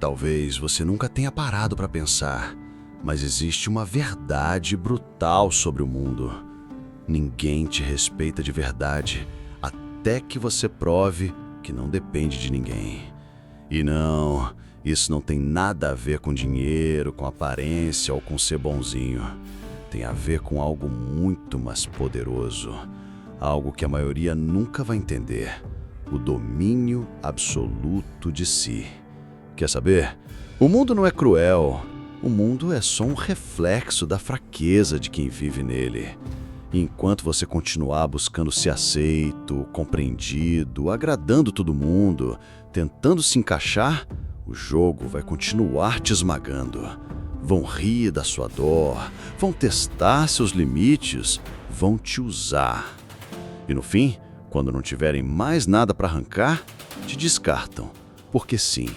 Talvez você nunca tenha parado para pensar, mas existe uma verdade brutal sobre o mundo. Ninguém te respeita de verdade até que você prove que não depende de ninguém. E não, isso não tem nada a ver com dinheiro, com aparência ou com ser bonzinho. Tem a ver com algo muito mais poderoso, algo que a maioria nunca vai entender: o domínio absoluto de si. Quer saber? O mundo não é cruel. O mundo é só um reflexo da fraqueza de quem vive nele. E enquanto você continuar buscando ser aceito, compreendido, agradando todo mundo, tentando se encaixar, o jogo vai continuar te esmagando. Vão rir da sua dor, vão testar seus limites, vão te usar. E no fim, quando não tiverem mais nada para arrancar, te descartam. Porque sim,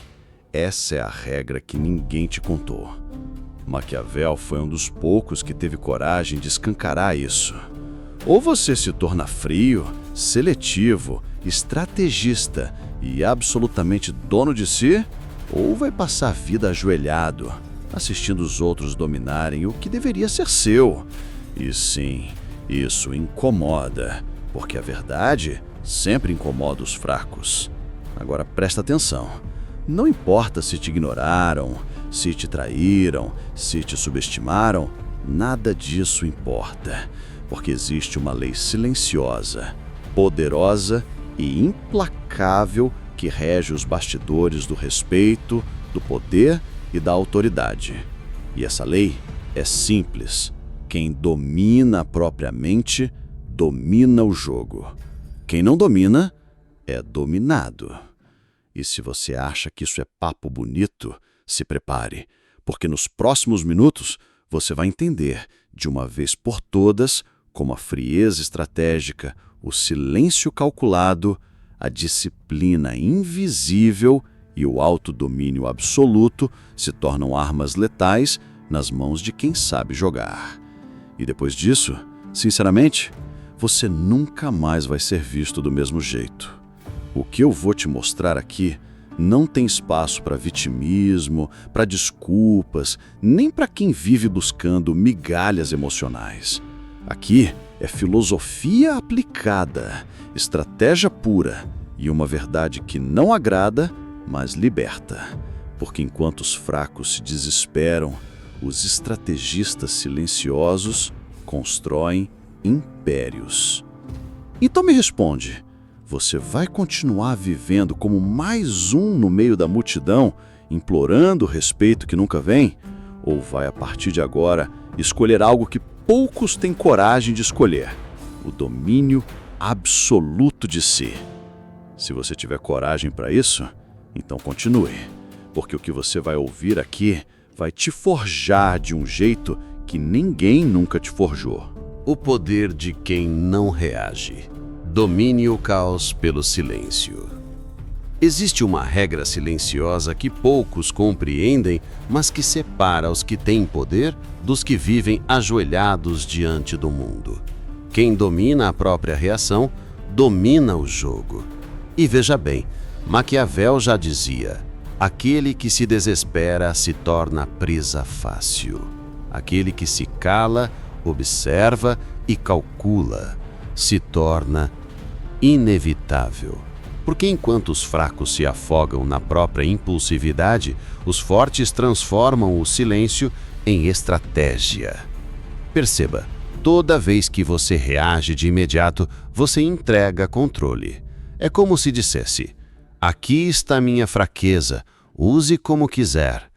essa é a regra que ninguém te contou. Maquiavel foi um dos poucos que teve coragem de escancarar isso. Ou você se torna frio, seletivo, estrategista e absolutamente dono de si, ou vai passar a vida ajoelhado, assistindo os outros dominarem o que deveria ser seu. E sim, isso incomoda, porque a verdade sempre incomoda os fracos. Agora presta atenção. Não importa se te ignoraram, se te traíram, se te subestimaram, nada disso importa, porque existe uma lei silenciosa, poderosa e implacável que rege os bastidores do respeito, do poder e da autoridade. E essa lei é simples: quem domina a própria mente, domina o jogo. Quem não domina, é dominado. E se você acha que isso é papo bonito, se prepare, porque nos próximos minutos você vai entender, de uma vez por todas, como a frieza estratégica, o silêncio calculado, a disciplina invisível e o autodomínio absoluto se tornam armas letais nas mãos de quem sabe jogar. E depois disso, sinceramente, você nunca mais vai ser visto do mesmo jeito. O que eu vou te mostrar aqui não tem espaço para vitimismo, para desculpas, nem para quem vive buscando migalhas emocionais. Aqui é filosofia aplicada, estratégia pura e uma verdade que não agrada, mas liberta. Porque enquanto os fracos se desesperam, os estrategistas silenciosos constroem impérios. Então me responde: você vai continuar vivendo como mais um no meio da multidão, implorando o respeito que nunca vem? Ou vai, a partir de agora, escolher algo que poucos têm coragem de escolher: o domínio absoluto de si? Se você tiver coragem para isso, então continue, porque o que você vai ouvir aqui vai te forjar de um jeito que ninguém nunca te forjou. O poder de quem não reage. Domine o caos pelo silêncio. Existe uma regra silenciosa que poucos compreendem, mas que separa os que têm poder dos que vivem ajoelhados diante do mundo. Quem domina a própria reação, domina o jogo. E veja bem, Maquiavel já dizia: aquele que se desespera se torna presa fácil. Aquele que se cala, observa e calcula se torna inevitável. Porque enquanto os fracos se afogam na própria impulsividade, os fortes transformam o silêncio em estratégia. Perceba, toda vez que você reage de imediato, você entrega controle. É como se dissesse: aqui está minha fraqueza, use como quiser.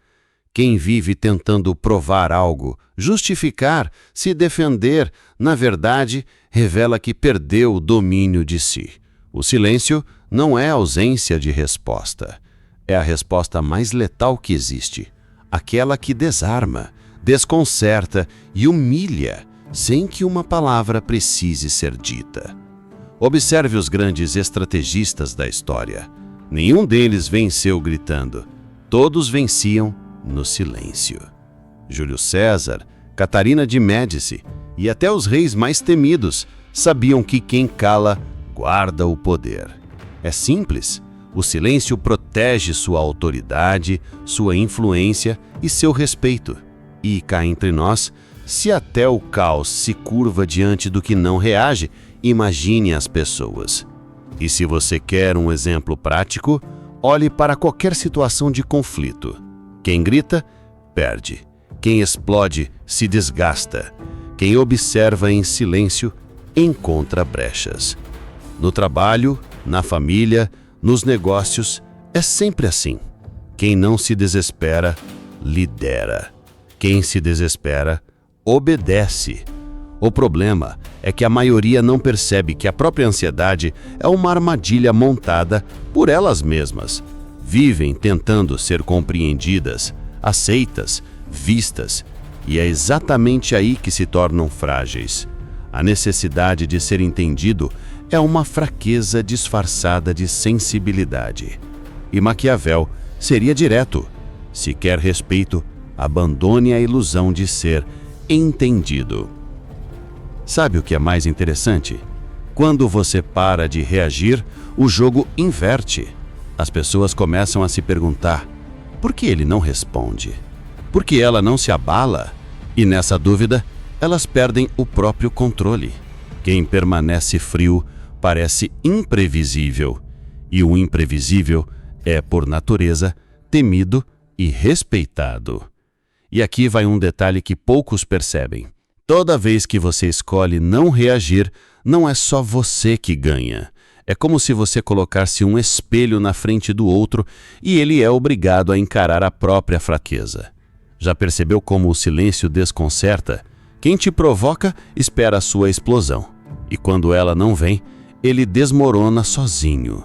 Quem vive tentando provar algo, justificar, se defender, na verdade, revela que perdeu o domínio de si. O silêncio não é ausência de resposta. É a resposta mais letal que existe. Aquela que desarma, desconcerta e humilha, sem que uma palavra precise ser dita. Observe os grandes estrategistas da história. Nenhum deles venceu gritando. Todos venciam no silêncio. Júlio César, Catarina de Médici e até os reis mais temidos sabiam que quem cala guarda o poder. É simples. O silêncio protege protege sua autoridade, sua influência e seu respeito. E cá entre nós, se até o caos se curva diante do que não reage, imagine as pessoas. E se você quer um exemplo prático, olhe para qualquer situação de conflito. Quem grita, perde. Quem explode, se desgasta. Quem observa em silêncio, encontra brechas. No trabalho, na família, nos negócios, é sempre assim. Quem não se desespera, lidera. Quem se desespera, obedece. O problema é que a maioria não percebe que a própria ansiedade é uma armadilha montada por elas mesmas. Vivem tentando ser compreendidas, aceitas, vistas, e é exatamente aí que se tornam frágeis. A necessidade de ser entendido é uma fraqueza disfarçada de sensibilidade. E Maquiavel seria direto: se quer respeito, abandone a ilusão de ser entendido. Sabe o que é mais interessante? Quando você para de reagir, o jogo inverte. As pessoas começam a se perguntar: por que ele não responde? Por que ela não se abala? E nessa dúvida, elas perdem o próprio controle. Quem permanece frio parece imprevisível, e o imprevisível é, por natureza, temido e respeitado. E aqui vai um detalhe que poucos percebem. Toda vez que você escolhe não reagir, não é só você que ganha. É como se você colocasse um espelho na frente do outro e ele é obrigado a encarar a própria fraqueza. Já percebeu como o silêncio desconcerta? Quem te provoca espera a sua explosão. E quando ela não vem, ele desmorona sozinho.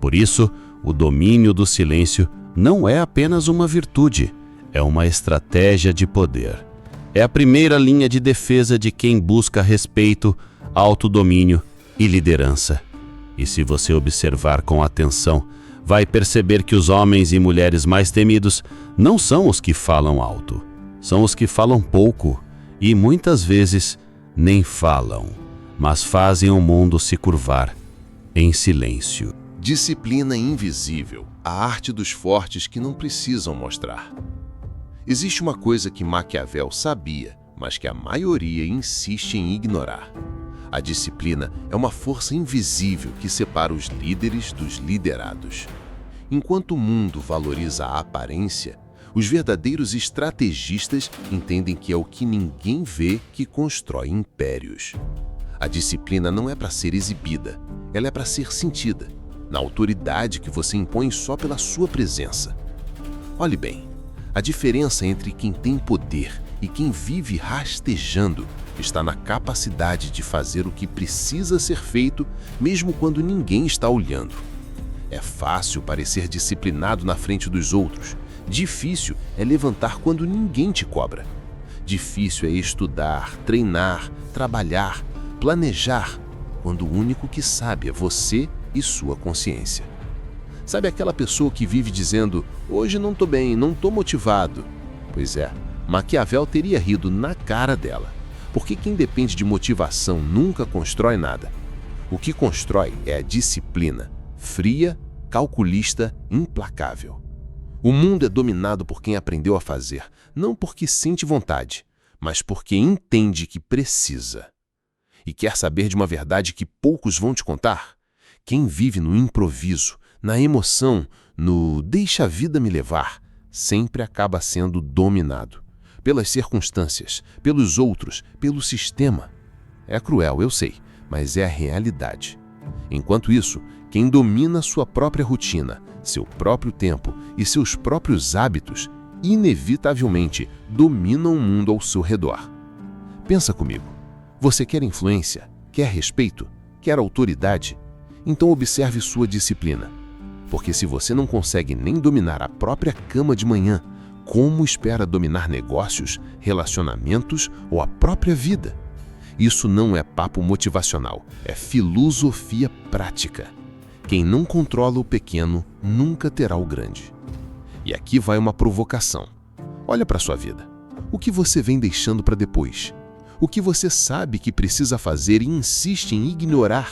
Por isso, o domínio do silêncio não é apenas uma virtude, é uma estratégia de poder. É a primeira linha de defesa de quem busca respeito, autodomínio e liderança. E se você observar com atenção, vai perceber que os homens e mulheres mais temidos não são os que falam alto, são os que falam pouco e muitas vezes nem falam, mas fazem o mundo se curvar em silêncio. Disciplina invisível, a arte dos fortes que não precisam mostrar. Existe uma coisa que Maquiavel sabia, mas que a maioria insiste em ignorar. A disciplina é uma força invisível que separa os líderes dos liderados. Enquanto o mundo valoriza a aparência, os verdadeiros estrategistas entendem que é o que ninguém vê que constrói impérios. A disciplina não é para ser exibida, ela é para ser sentida, na autoridade que você impõe só pela sua presença. Olhe bem, a diferença entre quem tem poder e quem vive rastejando está na capacidade de fazer o que precisa ser feito, mesmo quando ninguém está olhando. É fácil parecer disciplinado na frente dos outros. Difícil é levantar quando ninguém te cobra. Difícil é estudar, treinar, trabalhar, planejar, quando o único que sabe é você e sua consciência. Sabe aquela pessoa que vive dizendo: hoje não tô bem, não tô motivado? Pois é, Maquiavel teria rido na cara dela. Porque quem depende de motivação nunca constrói nada. O que constrói é a disciplina, fria, calculista, implacável. O mundo é dominado por quem aprendeu a fazer, não porque sente vontade, mas porque entende que precisa. E quer saber de uma verdade que poucos vão te contar? Quem vive no improviso, na emoção, no deixa a vida me levar, sempre acaba sendo dominado. Pelas circunstâncias, pelos outros, pelo sistema. É cruel, eu sei, mas é a realidade. Enquanto isso, quem domina sua própria rotina, seu próprio tempo e seus próprios hábitos, inevitavelmente domina o mundo ao seu redor. Pensa comigo. Você quer influência? Quer respeito? Quer autoridade? Então observe sua disciplina. Porque se você não consegue nem dominar a própria cama de manhã, como espera dominar negócios, relacionamentos ou a própria vida? Isso não é papo motivacional, é filosofia prática. Quem não controla o pequeno nunca terá o grande. E aqui vai uma provocação. Olha para sua vida. O que você vem deixando para depois? O que você sabe que precisa fazer e insiste em ignorar?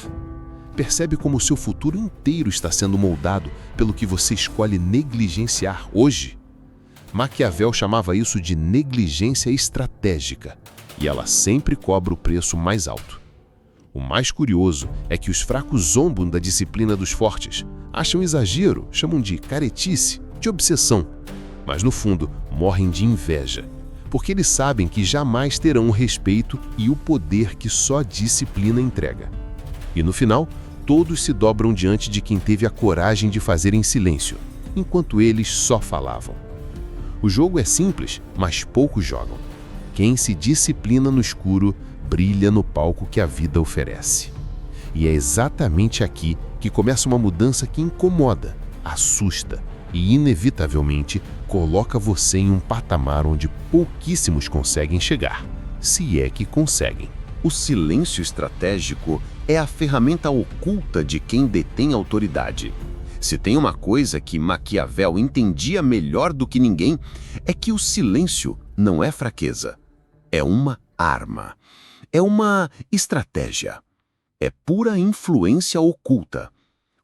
Percebe como o seu futuro inteiro está sendo moldado pelo que você escolhe negligenciar hoje? Maquiavel chamava isso de negligência estratégica, e ela sempre cobra o preço mais alto. O mais curioso é que os fracos zombam da disciplina dos fortes, acham exagero, chamam de caretice, de obsessão, mas no fundo morrem de inveja, porque eles sabem que jamais terão o respeito e o poder que só disciplina entrega. E no final, todos se dobram diante de quem teve a coragem de fazer em silêncio, enquanto eles só falavam. O jogo é simples, mas poucos jogam. Quem se disciplina no escuro, brilha no palco que a vida oferece. E é exatamente aqui que começa uma mudança que incomoda, assusta e, inevitavelmente, coloca você em um patamar onde pouquíssimos conseguem chegar, se é que conseguem. O silêncio estratégico é a ferramenta oculta de quem detém autoridade. Se tem uma coisa que Maquiavel entendia melhor do que ninguém, é que o silêncio não é fraqueza. É uma arma. É uma estratégia. É pura influência oculta.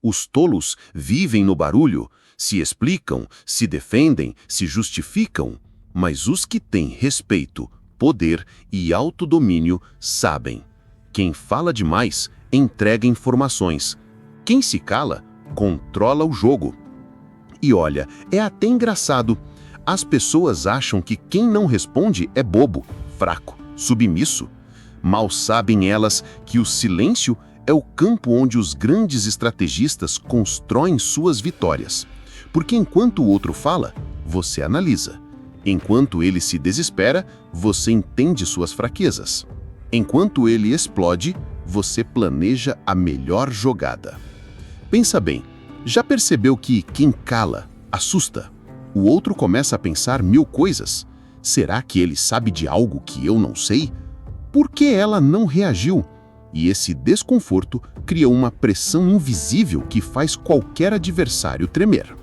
Os tolos vivem no barulho, se explicam, se defendem, se justificam, mas os que têm respeito, poder e autodomínio sabem. Quem fala demais entrega informações. Quem se cala controla o jogo. E olha, é até engraçado. As pessoas acham que quem não responde é bobo, fraco, submisso. Mal sabem elas que o silêncio é o campo onde os grandes estrategistas constroem suas vitórias. Porque enquanto o outro fala, você analisa. Enquanto ele se desespera, você entende suas fraquezas. Enquanto ele explode, você planeja a melhor jogada. Pensa bem, já percebeu que quem cala assusta? O outro começa a pensar 1000 coisas. Será que ele sabe de algo que eu não sei? Por que ela não reagiu? E esse desconforto cria uma pressão invisível que faz qualquer adversário tremer.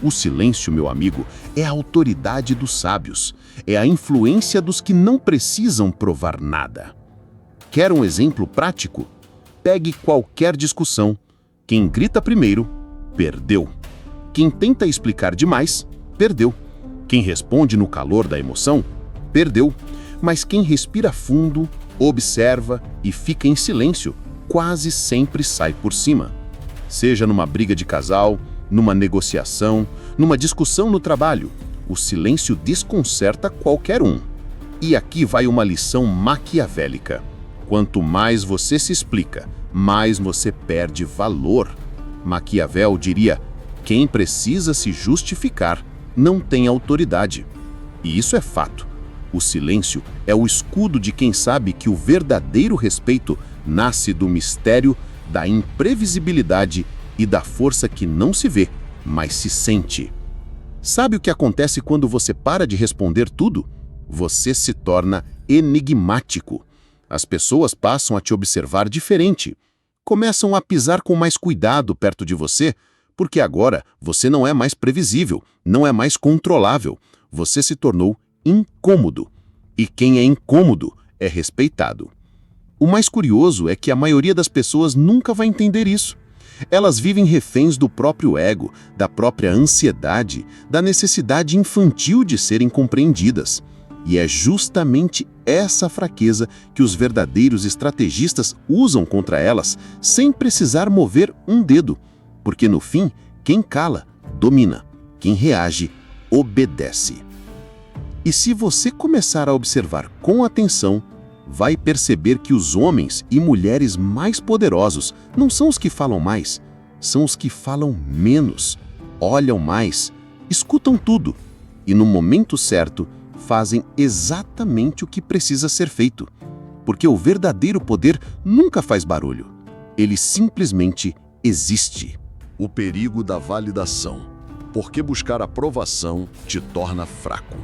O silêncio, meu amigo, é a autoridade dos sábios, é a influência dos que não precisam provar nada. Quer um exemplo prático? Pegue qualquer discussão. Quem grita primeiro, perdeu. Quem tenta explicar demais, perdeu. Quem responde no calor da emoção, perdeu. Mas quem respira fundo, observa e fica em silêncio, quase sempre sai por cima. Seja numa briga de casal, numa negociação, numa discussão no trabalho, o silêncio desconcerta qualquer um. E aqui vai uma lição maquiavélica. Quanto mais você se explica, mais você perde valor. Maquiavel diria: quem precisa se justificar não tem autoridade. E isso é fato. O silêncio é o escudo de quem sabe que o verdadeiro respeito nasce do mistério, da imprevisibilidade e da força que não se vê, mas se sente. Sabe o que acontece quando você para de responder tudo? Você se torna enigmático. As pessoas passam a te observar diferente. Começam a pisar com mais cuidado perto de você, porque agora você não é mais previsível, não é mais controlável. Você se tornou incômodo. E quem é incômodo é respeitado. O mais curioso é que a maioria das pessoas nunca vai entender isso. Elas vivem reféns do próprio ego, da própria ansiedade, da necessidade infantil de serem compreendidas. E é justamente essa fraqueza que os verdadeiros estrategistas usam contra elas, sem precisar mover um dedo. Porque no fim, quem cala, domina. Quem reage, obedece. E se você começar a observar com atenção, vai perceber que os homens e mulheres mais poderosos não são os que falam mais, são os que falam menos, olham mais, escutam tudo e, no momento certo, fazem exatamente o que precisa ser feito. Porque o verdadeiro poder nunca faz barulho. Ele simplesmente existe. O perigo da validação. Porque buscar aprovação te torna fraco.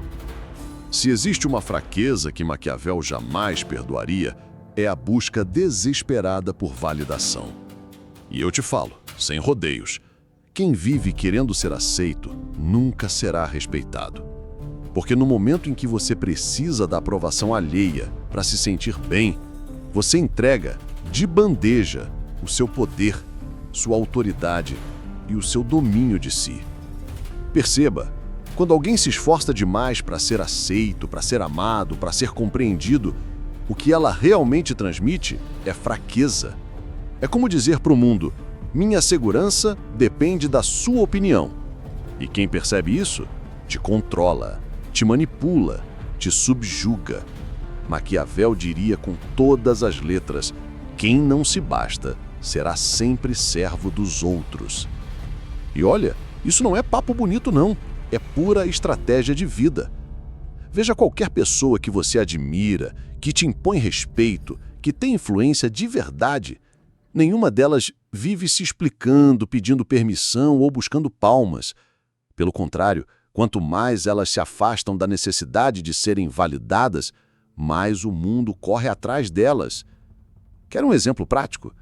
Se existe uma fraqueza que Maquiavel jamais perdoaria, é a busca desesperada por validação. E eu te falo, sem rodeios, quem vive querendo ser aceito nunca será respeitado. Porque no momento em que você precisa da aprovação alheia para se sentir bem, você entrega, de bandeja, o seu poder, sua autoridade e o seu domínio de si. Perceba, quando alguém se esforça demais para ser aceito, para ser amado, para ser compreendido, o que ela realmente transmite é fraqueza. É como dizer para o mundo: minha segurança depende da sua opinião. E quem percebe isso, te controla, te manipula, te subjuga. Maquiavel diria com todas as letras: quem não se basta será sempre servo dos outros. E olha, isso não é papo bonito não, é pura estratégia de vida. Veja qualquer pessoa que você admira, que te impõe respeito, que tem influência de verdade. Nenhuma delas vive se explicando, pedindo permissão ou buscando palmas. Pelo contrário, quanto mais elas se afastam da necessidade de serem validadas, mais o mundo corre atrás delas. Quer um exemplo prático?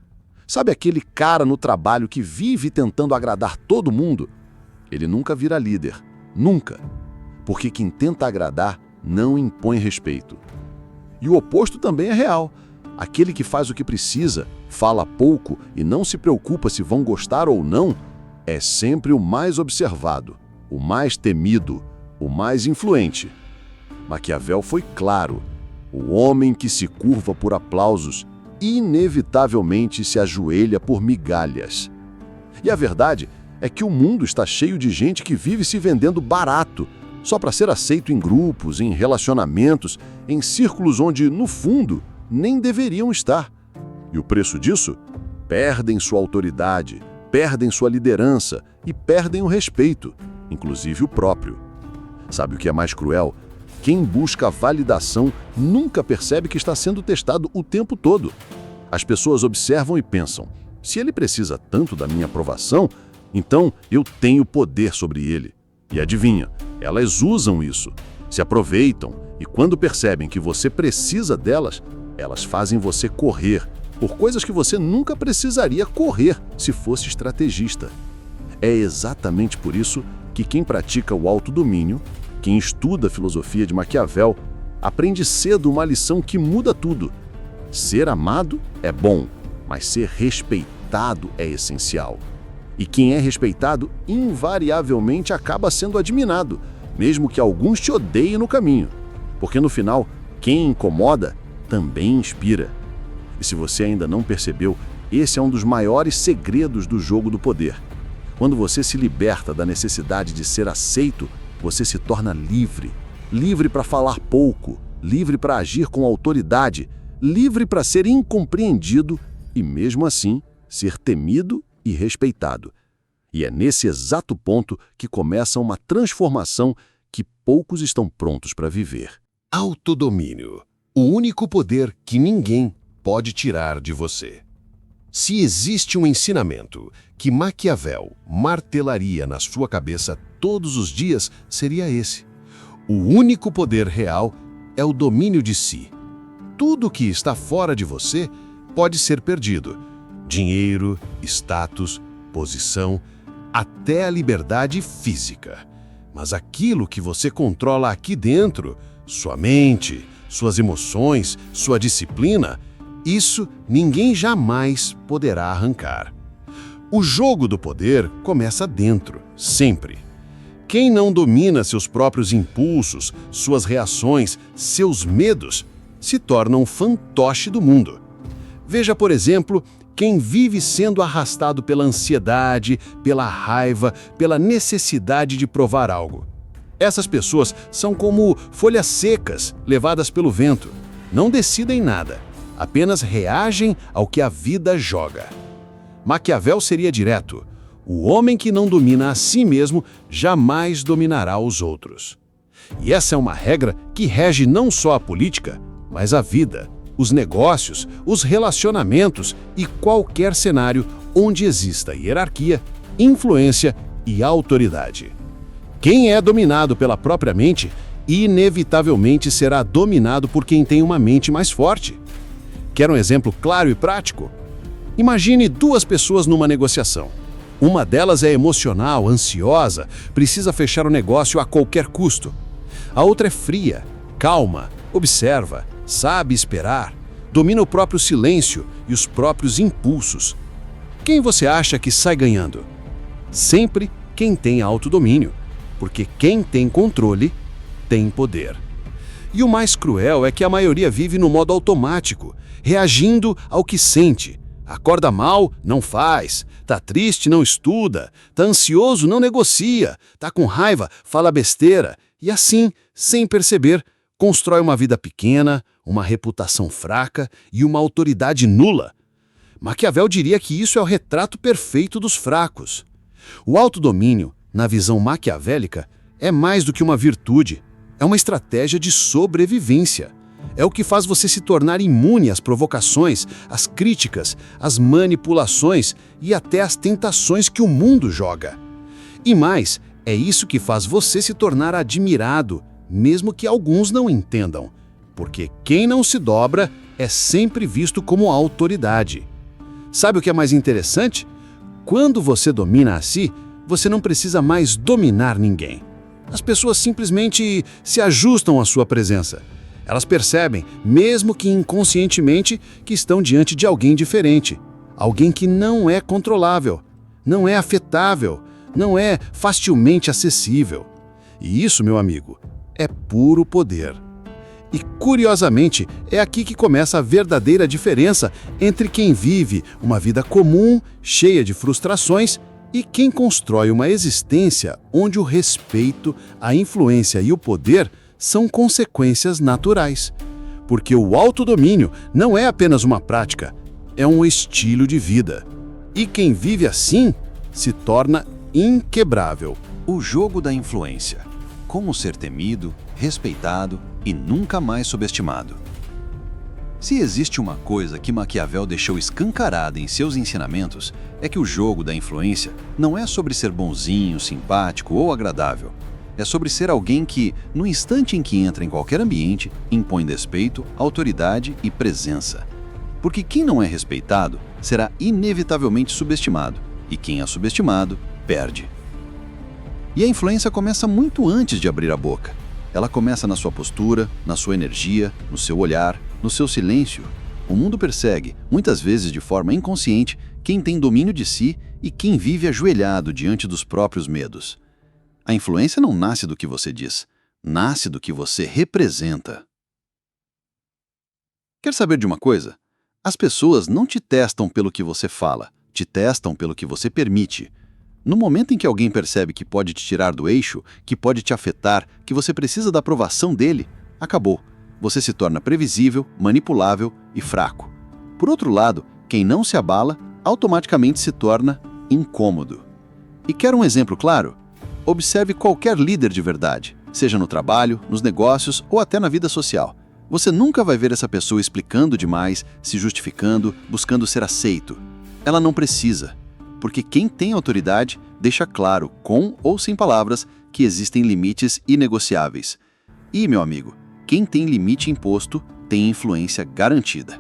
Sabe aquele cara no trabalho que vive tentando agradar todo mundo? Ele nunca vira líder, nunca. Porque quem tenta agradar não impõe respeito. E o oposto também é real. Aquele que faz o que precisa, fala pouco e não se preocupa se vão gostar ou não, é sempre o mais observado, o mais temido, o mais influente. Maquiavel foi claro: o homem que se curva por aplausos inevitavelmente se ajoelha por migalhas. E a verdade é que o mundo está cheio de gente que vive se vendendo barato, só para ser aceito em grupos, em relacionamentos, em círculos onde, no fundo, nem deveriam estar. E o preço disso? Perdem sua autoridade, perdem sua liderança e perdem o respeito, inclusive o próprio. Sabe o que é mais cruel? Quem busca a validação nunca percebe que está sendo testado o tempo todo. As pessoas observam e pensam: se ele precisa tanto da minha aprovação, então eu tenho poder sobre ele. E adivinha, elas usam isso, se aproveitam e quando percebem que você precisa delas, elas fazem você correr por coisas que você nunca precisaria correr se fosse estrategista. É exatamente por isso que quem pratica o autodomínio, quem estuda a filosofia de Maquiavel, aprende cedo uma lição que muda tudo. Ser amado é bom, mas ser respeitado é essencial. E quem é respeitado invariavelmente acaba sendo admirado, mesmo que alguns te odeiem no caminho. Porque no final, quem incomoda também inspira. E se você ainda não percebeu, esse é um dos maiores segredos do jogo do poder. Quando você se liberta da necessidade de ser aceito, você se torna livre. Livre para falar pouco, livre para agir com autoridade, livre para ser incompreendido e, mesmo assim, ser temido e respeitado. E é nesse exato ponto que começa uma transformação que poucos estão prontos para viver. Autodomínio. O único poder que ninguém pode tirar de você. Se existe um ensinamento que Maquiavel martelaria na sua cabeça todos os dias, seria esse. O único poder real é o domínio de si. Tudo que está fora de você pode ser perdido. Dinheiro, status, posição, até a liberdade física. Mas aquilo que você controla aqui dentro, sua mente, suas emoções, sua disciplina, isso ninguém jamais poderá arrancar. O jogo do poder começa dentro, sempre. Quem não domina seus próprios impulsos, suas reações, seus medos, se torna um fantoche do mundo. Veja, por exemplo, quem vive sendo arrastado pela ansiedade, pela raiva, pela necessidade de provar algo. Essas pessoas são como folhas secas levadas pelo vento. Não decidem nada, apenas reagem ao que a vida joga. Maquiavel seria direto: o homem que não domina a si mesmo jamais dominará os outros. E essa é uma regra que rege não só a política, mas a vida, os negócios, os relacionamentos e qualquer cenário onde exista hierarquia, influência e autoridade. Quem é dominado pela própria mente, inevitavelmente será dominado por quem tem uma mente mais forte. Quer um exemplo claro e prático? Imagine duas pessoas numa negociação. Uma delas é emocional, ansiosa, precisa fechar o negócio a qualquer custo. A outra é fria, calma, observa, sabe esperar, domina o próprio silêncio e os próprios impulsos, Quem você acha que sai ganhando? Sempre quem tem autodomínio, porque quem tem controle tem poder. E o mais cruel é que a maioria vive no modo automático, reagindo ao que sente. Acorda mal, não faz. Tá triste, não estuda. Tá ansioso, não negocia. Tá com raiva, fala besteira. E assim, sem perceber, constrói uma vida pequena, uma reputação fraca e uma autoridade nula. Maquiavel diria que isso é o retrato perfeito dos fracos. O autodomínio, na visão maquiavélica, é mais do que uma virtude. É uma estratégia de sobrevivência. É o que faz você se tornar imune às provocações, às críticas, às manipulações e até às tentações que o mundo joga. E mais, é isso que faz você se tornar admirado, mesmo que alguns não entendam. Porque quem não se dobra é sempre visto como autoridade. Sabe o que é mais interessante? Quando você domina a si, você não precisa mais dominar ninguém. As pessoas simplesmente se ajustam à sua presença. Elas percebem, mesmo que inconscientemente, que estão diante de alguém diferente. Alguém que não é controlável, não é afetável, não é facilmente acessível. E isso, meu amigo, é puro poder. E, curiosamente, é aqui que começa a verdadeira diferença entre quem vive uma vida comum, cheia de frustrações, e quem constrói uma existência onde o respeito, a influência e o poder são consequências naturais. Porque o autodomínio não é apenas uma prática, é um estilo de vida. E quem vive assim se torna inquebrável. O jogo da influência. Como ser temido, respeitado e nunca mais subestimado. Se existe uma coisa que Maquiavel deixou escancarada em seus ensinamentos, é que o jogo da influência não é sobre ser bonzinho, simpático ou agradável. É sobre ser alguém que, no instante em que entra em qualquer ambiente, impõe respeito, autoridade e presença. Porque quem não é respeitado será inevitavelmente subestimado, e quem é subestimado, perde. E a influência começa muito antes de abrir a boca. Ela começa na sua postura, na sua energia, no seu olhar, no seu silêncio. O mundo persegue, muitas vezes de forma inconsciente, quem tem domínio de si e quem vive ajoelhado diante dos próprios medos. A influência não nasce do que você diz, nasce do que você representa. Quer saber de uma coisa? As pessoas não te testam pelo que você fala, te testam pelo que você permite. No momento em que alguém percebe que pode te tirar do eixo, que pode te afetar, que você precisa da aprovação dele, acabou. Você se torna previsível, manipulável e fraco. Por outro lado, quem não se abala, automaticamente se torna incômodo. E quer um exemplo claro? Observe qualquer líder de verdade, seja no trabalho, nos negócios ou até na vida social. Você nunca vai ver essa pessoa explicando demais, se justificando, buscando ser aceito. Ela não precisa. Porque quem tem autoridade deixa claro, com ou sem palavras, que existem limites inegociáveis. E, meu amigo, quem tem limite imposto tem influência garantida.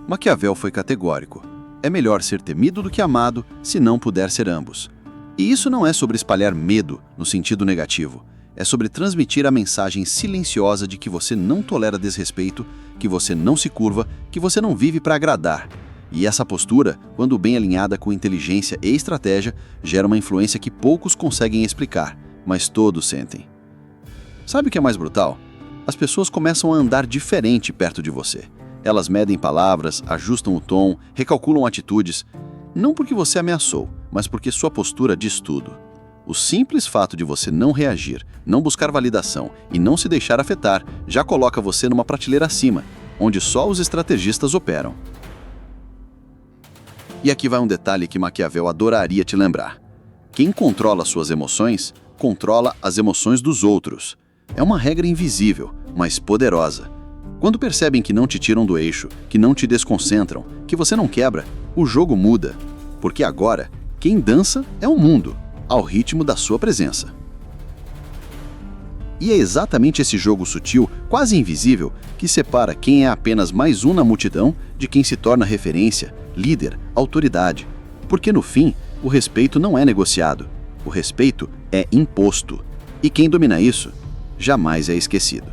Maquiavel foi categórico. É melhor ser temido do que amado, se não puder ser ambos. E isso não é sobre espalhar medo, no sentido negativo. É sobre transmitir a mensagem silenciosa de que você não tolera desrespeito, que você não se curva, que você não vive para agradar. E essa postura, quando bem alinhada com inteligência e estratégia, gera uma influência que poucos conseguem explicar, mas todos sentem. Sabe o que é mais brutal? As pessoas começam a andar diferente perto de você. Elas medem palavras, ajustam o tom, recalculam atitudes, não porque você ameaçou, mas porque sua postura diz tudo. O simples fato de você não reagir, não buscar validação e não se deixar afetar já coloca você numa prateleira acima, onde só os estrategistas operam. E aqui vai um detalhe que Maquiavel adoraria te lembrar. Quem controla suas emoções, controla as emoções dos outros. É uma regra invisível, mas poderosa. Quando percebem que não te tiram do eixo, que não te desconcentram, que você não quebra, o jogo muda. Porque agora, quem dança é o mundo, ao ritmo da sua presença. E é exatamente esse jogo sutil, quase invisível, que separa quem é apenas mais um na multidão de quem se torna referência, líder, autoridade. Porque no fim, o respeito não é negociado. O respeito é imposto. E quem domina isso, jamais é esquecido.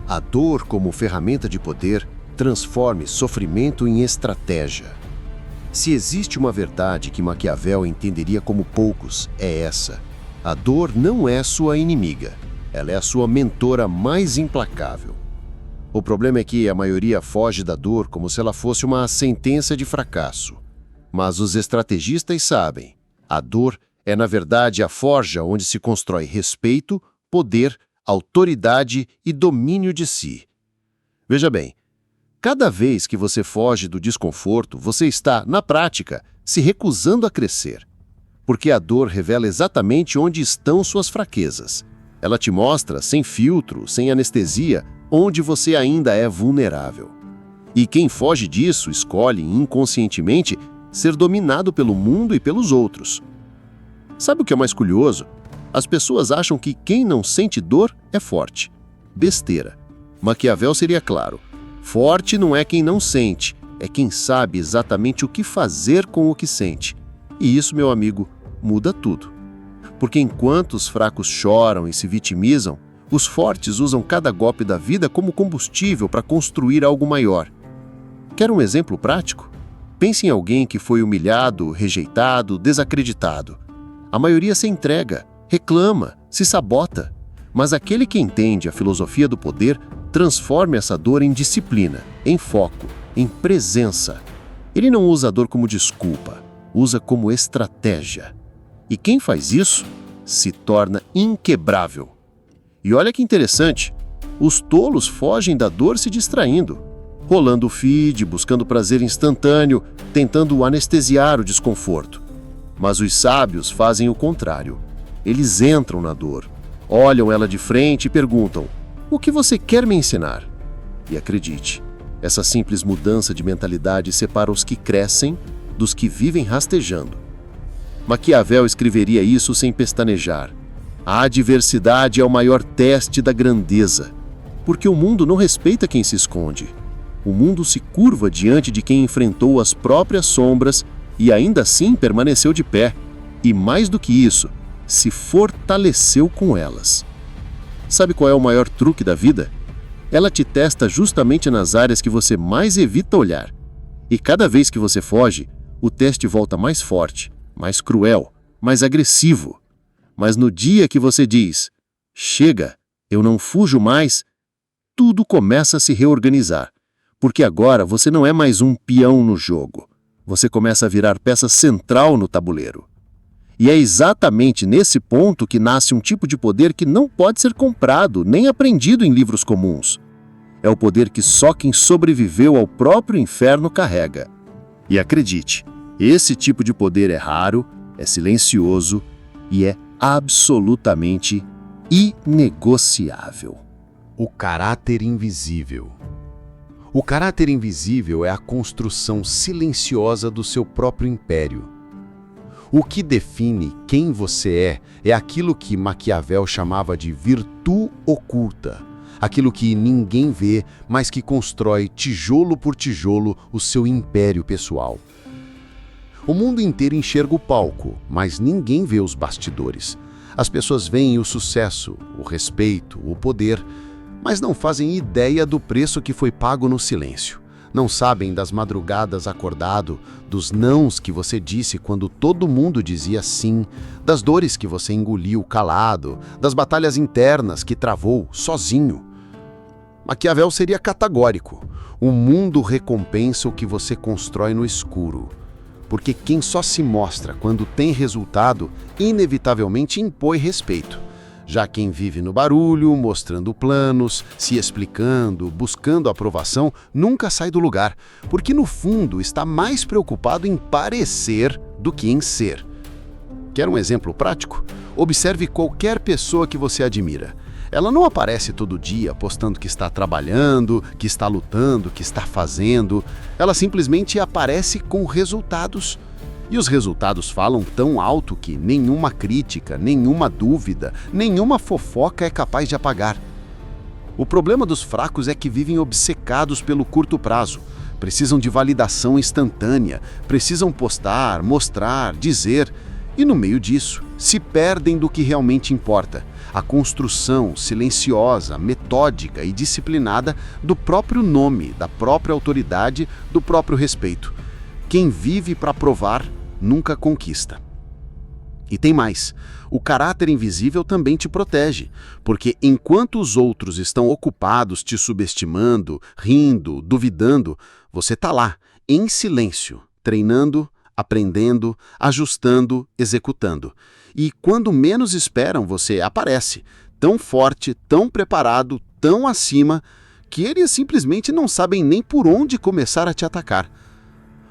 A dor como ferramenta de poder transforme sofrimento em estratégia. Se existe uma verdade que Maquiavel entenderia como poucos, é essa: a dor não é sua inimiga, ela é a sua mentora mais implacável. O problema é que a maioria foge da dor como se ela fosse uma sentença de fracasso. Mas os estrategistas sabem, a dor é na verdade a forja onde se constrói respeito, poder, autoridade e domínio de si. Veja bem, cada vez que você foge do desconforto, você está, na prática, se recusando a crescer. Porque a dor revela exatamente onde estão suas fraquezas. Ela te mostra, sem filtro, sem anestesia, onde você ainda é vulnerável. E quem foge disso escolhe, inconscientemente, ser dominado pelo mundo e pelos outros. Sabe o que é mais curioso? As pessoas acham que quem não sente dor é forte. Besteira. Maquiavel seria claro. Forte não é quem não sente, é quem sabe exatamente o que fazer com o que sente. E isso, meu amigo, muda tudo. Porque enquanto os fracos choram e se vitimizam, os fortes usam cada golpe da vida como combustível para construir algo maior. Quer um exemplo prático? Pense em alguém que foi humilhado, rejeitado, desacreditado. A maioria se entrega, reclama, se sabota. Mas aquele que entende a filosofia do poder transforma essa dor em disciplina, em foco, em presença. Ele não usa a dor como desculpa, usa como estratégia. E quem faz isso se torna inquebrável. E olha que interessante, os tolos fogem da dor se distraindo, rolando o feed, buscando prazer instantâneo, tentando anestesiar o desconforto. Mas os sábios fazem o contrário. Eles entram na dor, olham ela de frente e perguntam: o que você quer me ensinar? E acredite, essa simples mudança de mentalidade separa os que crescem dos que vivem rastejando. Maquiavel escreveria isso sem pestanejar. A adversidade é o maior teste da grandeza, porque o mundo não respeita quem se esconde. O mundo se curva diante de quem enfrentou as próprias sombras e ainda assim permaneceu de pé. E mais do que isso, se fortaleceu com elas. Sabe qual é o maior truque da vida? Ela te testa justamente nas áreas que você mais evita olhar. E cada vez que você foge, o teste volta mais forte, mais cruel, mais agressivo. Mas no dia que você diz: chega, eu não fujo mais, tudo começa a se reorganizar. Porque agora você não é mais um peão no jogo. Você começa a virar peça central no tabuleiro. E é exatamente nesse ponto que nasce um tipo de poder que não pode ser comprado nem aprendido em livros comuns. É o poder que só quem sobreviveu ao próprio inferno carrega. E acredite, esse tipo de poder é raro, é silencioso e é absolutamente inegociável. O caráter invisível. O caráter invisível é a construção silenciosa do seu próprio império. O que define quem você é aquilo que Maquiavel chamava de virtude oculta, aquilo que ninguém vê, mas que constrói tijolo por tijolo o seu império pessoal. O mundo inteiro enxerga o palco, mas ninguém vê os bastidores. As pessoas veem o sucesso, o respeito, o poder, mas não fazem ideia do preço que foi pago no silêncio. Não sabem das madrugadas acordado, dos nãos que você disse quando todo mundo dizia sim, das dores que você engoliu calado, das batalhas internas que travou sozinho. Maquiavel seria categórico. O mundo recompensa o que você constrói no escuro. Porque quem só se mostra quando tem resultado, inevitavelmente impõe respeito. Já quem vive no barulho, mostrando planos, se explicando, buscando aprovação, nunca sai do lugar, porque no fundo está mais preocupado em parecer do que em ser. Quer um exemplo prático? Observe qualquer pessoa que você admira. Ela não aparece todo dia postando que está trabalhando, que está lutando, que está fazendo. Ela simplesmente aparece com resultados. E os resultados falam tão alto que nenhuma crítica, nenhuma dúvida, nenhuma fofoca é capaz de apagar. O problema dos fracos é que vivem obcecados pelo curto prazo. Precisam de validação instantânea, precisam postar, mostrar, dizer. E no meio disso, se perdem do que realmente importa, a construção silenciosa, metódica e disciplinada do próprio nome, da própria autoridade, do próprio respeito. Quem vive para provar nunca conquista. E tem mais, o caráter invisível também te protege, porque enquanto os outros estão ocupados te subestimando, rindo, duvidando, você está lá, em silêncio, treinando, aprendendo, ajustando, executando. E quando menos esperam, você aparece, tão forte, tão preparado, tão acima, que eles simplesmente não sabem nem por onde começar a te atacar.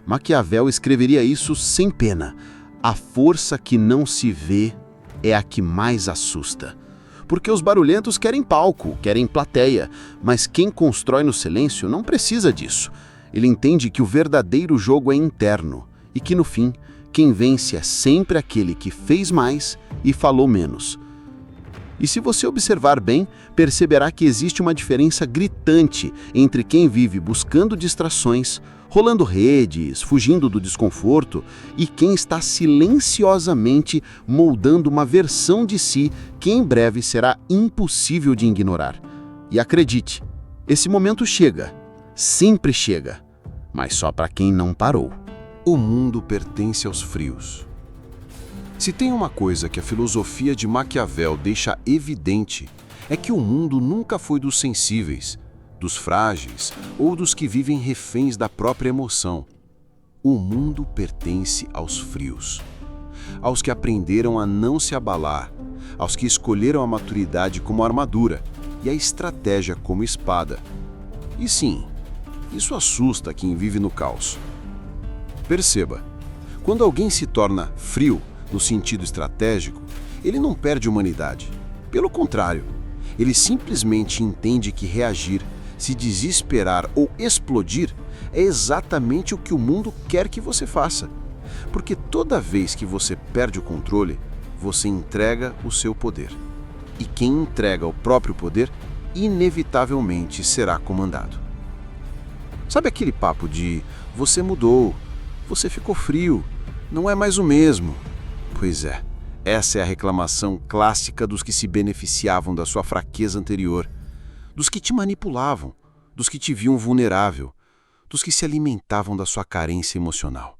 Maquiavel escreveria isso sem pena. A força que não se vê é a que mais assusta. Porque os barulhentos querem palco, querem plateia, mas quem constrói no silêncio não precisa disso. Ele entende que o verdadeiro jogo é interno e que, no fim, quem vence é sempre aquele que fez mais e falou menos. E se você observar bem, perceberá que existe uma diferença gritante entre quem vive buscando distrações, rolando redes, fugindo do desconforto, e quem está silenciosamente moldando uma versão de si que em breve será impossível de ignorar. E acredite, esse momento chega, sempre chega, mas só para quem não parou. O mundo pertence aos frios. Se tem uma coisa que a filosofia de Maquiavel deixa evidente, é que o mundo nunca foi dos sensíveis, dos frágeis ou dos que vivem reféns da própria emoção. O mundo pertence aos frios, aos que aprenderam a não se abalar, aos que escolheram a maturidade como armadura e a estratégia como espada. E sim, isso assusta quem vive no caos. Perceba, quando alguém se torna frio, no sentido estratégico, ele não perde humanidade. Pelo contrário, ele simplesmente entende que reagir, se desesperar ou explodir é exatamente o que o mundo quer que você faça. Porque toda vez que você perde o controle, você entrega o seu poder. E quem entrega o próprio poder, inevitavelmente será comandado. Sabe aquele papo de você mudou, você ficou frio, não é mais o mesmo? Pois é, essa é a reclamação clássica dos que se beneficiavam da sua fraqueza anterior, dos que te manipulavam, dos que te viam vulnerável, dos que se alimentavam da sua carência emocional.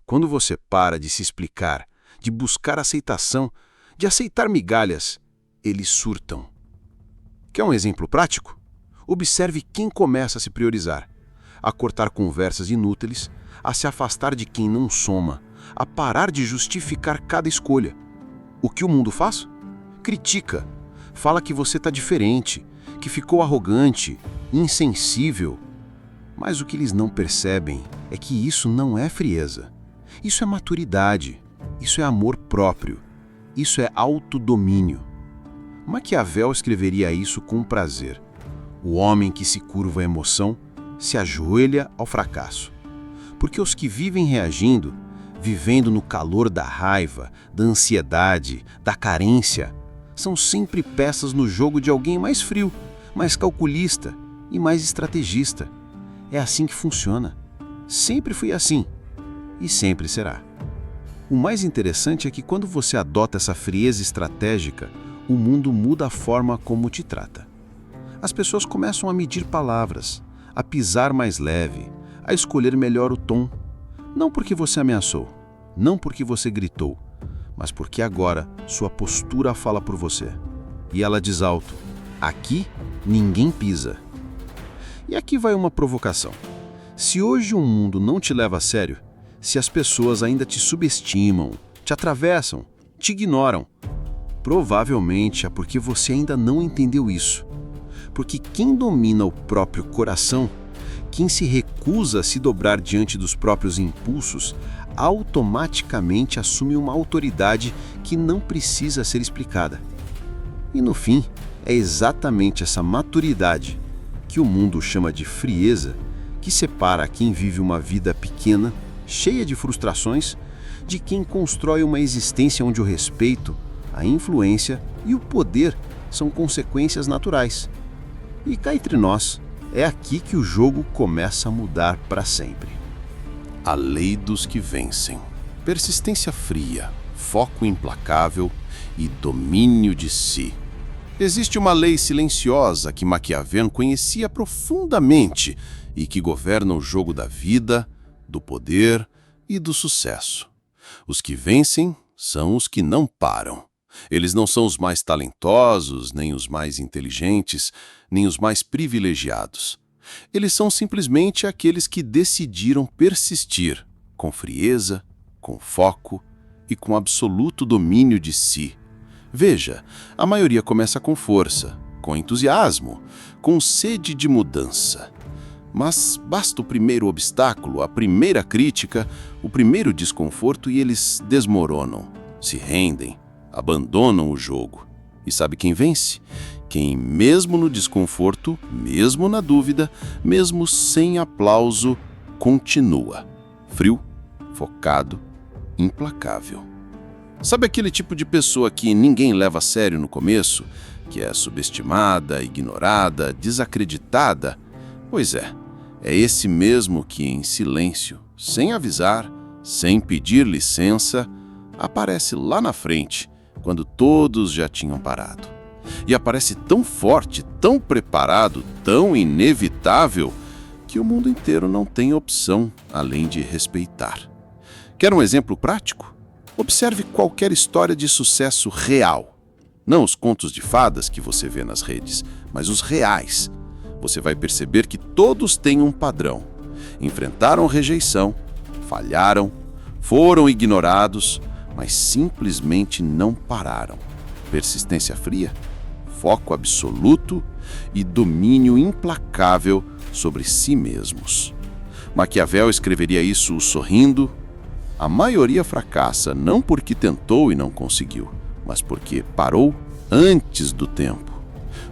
Quando você para de se explicar, de buscar aceitação, de aceitar migalhas, eles surtam. Quer um exemplo prático? Observe quem começa a se priorizar, a cortar conversas inúteis, a se afastar de quem não soma, a parar de justificar cada escolha. O que o mundo faz? Critica, fala que você está diferente, que ficou arrogante, insensível. Mas o que eles não percebem é que isso não é frieza. Isso é maturidade, isso é amor próprio, isso é autodomínio. Maquiavel escreveria isso com prazer. O homem que se curva à emoção se ajoelha ao fracasso. Porque os que vivem reagindo, vivendo no calor da raiva, da ansiedade, da carência, são sempre peças no jogo de alguém mais frio, mais calculista e mais estrategista. É assim que funciona. Sempre foi assim e sempre será. O mais interessante é que quando você adota essa frieza estratégica, o mundo muda a forma como te trata. As pessoas começam a medir palavras, a pisar mais leve, a escolher melhor o tom. Não porque você ameaçou, não porque você gritou, mas porque agora sua postura fala por você. E ela diz alto: aqui ninguém pisa. E aqui vai uma provocação. Se hoje o mundo não te leva a sério, se as pessoas ainda te subestimam, te atravessam, te ignoram, provavelmente é porque você ainda não entendeu isso. Porque quem domina o próprio coração, quem se recusa a se dobrar diante dos próprios impulsos, automaticamente assume uma autoridade que não precisa ser explicada. E no fim, é exatamente essa maturidade, que o mundo chama de frieza, que separa quem vive uma vida pequena, cheia de frustrações, de quem constrói uma existência onde o respeito, a influência e o poder são consequências naturais. E cá entre nós, é aqui que o jogo começa a mudar para sempre. A lei dos que vencem. Persistência fria, foco implacável e domínio de si. Existe uma lei silenciosa que Maquiavel conhecia profundamente e que governa o jogo da vida, do poder e do sucesso. Os que vencem são os que não param. Eles não são os mais talentosos, nem os mais inteligentes, nem os mais privilegiados. Eles são simplesmente aqueles que decidiram persistir com frieza, com foco e com absoluto domínio de si. Veja, a maioria começa com força, com entusiasmo, com sede de mudança. Mas basta o primeiro obstáculo, a primeira crítica, o primeiro desconforto e eles desmoronam, se rendem, abandonam o jogo. E sabe quem vence? Quem, mesmo no desconforto, mesmo na dúvida, mesmo sem aplauso, continua. Frio, focado, implacável. Sabe aquele tipo de pessoa que ninguém leva a sério no começo? Que é subestimada, ignorada, desacreditada? Pois é esse mesmo que em silêncio, sem avisar, sem pedir licença, aparece lá na frente, quando todos já tinham parado. E aparece tão forte, tão preparado, tão inevitável, que o mundo inteiro não tem opção além de respeitar. Quer um exemplo prático? Observe qualquer história de sucesso real. Não os contos de fadas que você vê nas redes, mas os reais. Você vai perceber que todos têm um padrão. Enfrentaram rejeição, falharam, foram ignorados, mas simplesmente não pararam. Persistência fria, foco absoluto e domínio implacável sobre si mesmos. Maquiavel escreveria isso sorrindo. A maioria fracassa não porque tentou e não conseguiu, mas porque parou antes do tempo.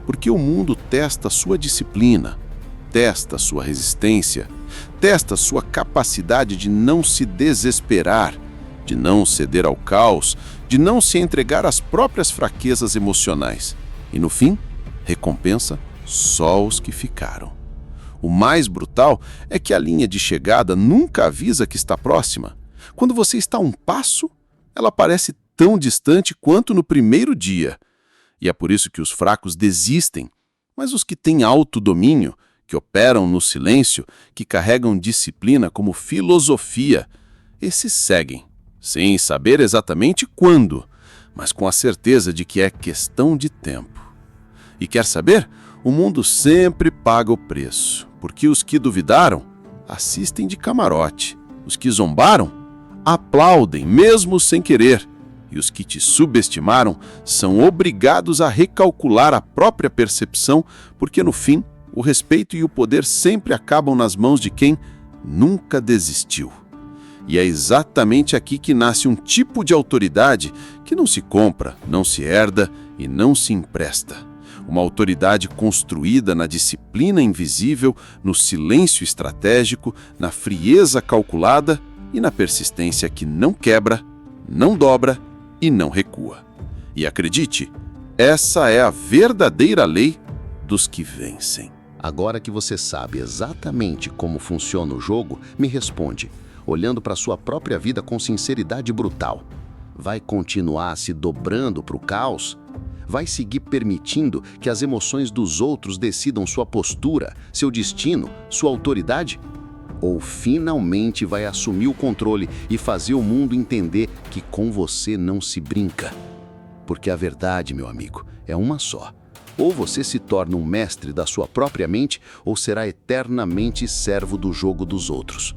Porque o mundo testa sua disciplina, testa sua resistência, testa sua capacidade de não se desesperar, de não ceder ao caos, de não se entregar às próprias fraquezas emocionais. E no fim, recompensa só os que ficaram. O mais brutal é que a linha de chegada nunca avisa que está próxima. Quando você está a um passo, ela parece tão distante quanto no primeiro dia. E é por isso que os fracos desistem, mas os que têm autodomínio, que operam no silêncio, que carregam disciplina como filosofia, esses seguem, sem saber exatamente quando, mas com a certeza de que é questão de tempo. E quer saber? O mundo sempre paga o preço, porque os que duvidaram assistem de camarote, os que zombaram aplaudem mesmo sem querer, e os que te subestimaram são obrigados a recalcular a própria percepção, porque no fim, o respeito e o poder sempre acabam nas mãos de quem nunca desistiu. E é exatamente aqui que nasce um tipo de autoridade que não se compra, não se herda e não se empresta. Uma autoridade construída na disciplina invisível, no silêncio estratégico, na frieza calculada e na persistência que não quebra, não dobra e não recua. E acredite, essa é a verdadeira lei dos que vencem. Agora que você sabe exatamente como funciona o jogo, me responde, olhando para sua própria vida com sinceridade brutal. Vai continuar se dobrando para o caos? Vai seguir permitindo que as emoções dos outros decidam sua postura, seu destino, sua autoridade? Ou finalmente vai assumir o controle e fazer o mundo entender que com você não se brinca? Porque a verdade, meu amigo, é uma só. Ou você se torna um mestre da sua própria mente, ou será eternamente servo do jogo dos outros.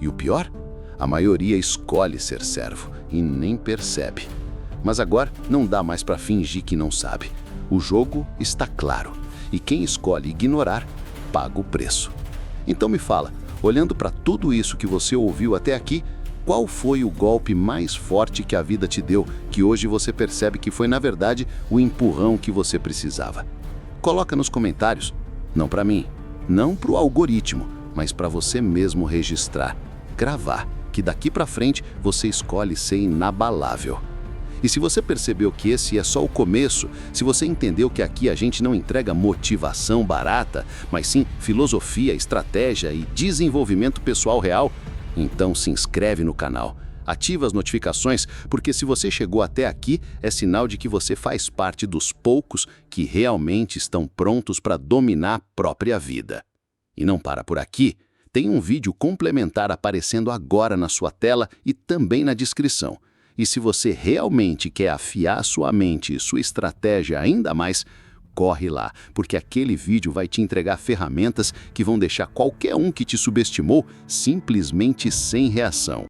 E o pior? A maioria escolhe ser servo e nem percebe. Mas agora não dá mais para fingir que não sabe. O jogo está claro, e quem escolhe ignorar, paga o preço. Então me fala, olhando para tudo isso que você ouviu até aqui, qual foi o golpe mais forte que a vida te deu, que hoje você percebe que foi, na verdade, o empurrão que você precisava? Coloca nos comentários, não para mim, não para o algoritmo, mas para você mesmo registrar, gravar, que daqui para frente você escolhe ser inabalável. E se você percebeu que esse é só o começo, se você entendeu que aqui a gente não entrega motivação barata, mas sim filosofia, estratégia e desenvolvimento pessoal real, então se inscreve no canal, Ativa as notificações, porque se você chegou até aqui, é sinal de que você faz parte dos poucos que realmente estão prontos para dominar a própria vida. E não para por aqui. Tem um vídeo complementar aparecendo agora na sua tela e também na descrição. E se você realmente quer afiar sua mente e sua estratégia ainda mais, corre lá, porque aquele vídeo vai te entregar ferramentas que vão deixar qualquer um que te subestimou simplesmente sem reação.